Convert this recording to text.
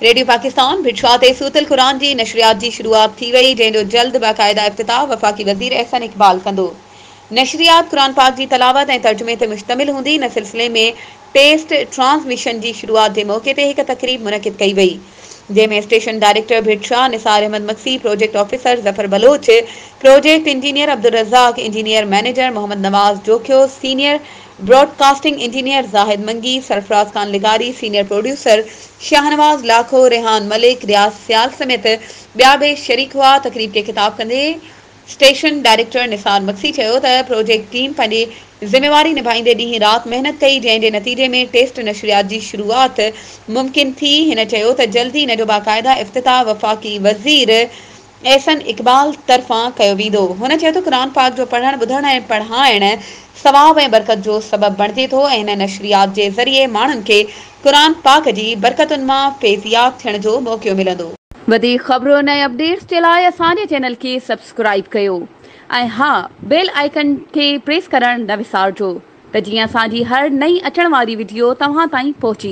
Radio Pakistan भिटशा ते सूतल कुरान जी नशरियात जी शुरुआत थी वई, जंहिंजो जल्द बाक़ायदा इफ्तिताह वफ़ाक़ी वज़ीर अहसन इक़बाल कंदो। नशरियात कुरान पाक जी तलावत ऐं तर्जुमे ते मुश्तमिल हूंदी। इन सिलसिले में टेस्ट ट्रांसमिशन जी शुरुआत जे मौक़े ते हिक तक़रीब मुनक़िद कई वई, जंहिंमें station director Bhitshah Nisar Ahmed Maksi, project officer Zafar Baloch, project engineer Abdul Razzaq, engineer manager Mohammad Nawaz Jokhio, senior broadcasting engineer Zahid Mangi, Sarfaraz Khan लिगारी, सीनियर प्रोड्यूसर शाहनवाज लाखो, रेहान मलिक, रियाज सियाल समेत ॿिया बि शरीक हुआ। तक़रीब खे ख़िताब कंदे स्टेशन डायरेक्टर निसार मक्सी चयो त प्रोजेक्ट टीम पंहिंजी ज़िम्मेवारी निभाईंदे ॾींहुं राति महिनत कई, जंहिं जे नतीजे में टेस्ट नशरियात जी शुरुआत मुमकिन थी। हिन चयो त जल्दी इन जो बाक़ायदा इफ्तिताह वफ़ाक़ी वज़ीर एहसन इक़बाल तरफ़ां कयो वेंदो। हुन चयो त क़ुरान पाक जो पढ़णु ॿुधणु ऐं पढ़ाइण सवाब ऐं बरकत जो सबबु बणिजे थो ऐं हिन नशरियात जे ज़रिए माण्हुनि खे क़ुरान पाक जी बरकतुनि मां फैज़ियाब थियण जो मौक़ो मिलंदो। वधीक ख़बरुनि ऐं अपडेट्स जे लाइ असांजे चैनल खे सब्सक्राइब कयो ऐं हा, बेल आइकन खे प्रेस करणु न विसारिजो त जीअं असांजी हर नई अचण वारी वीडियो तव्हां ताईं पहुची।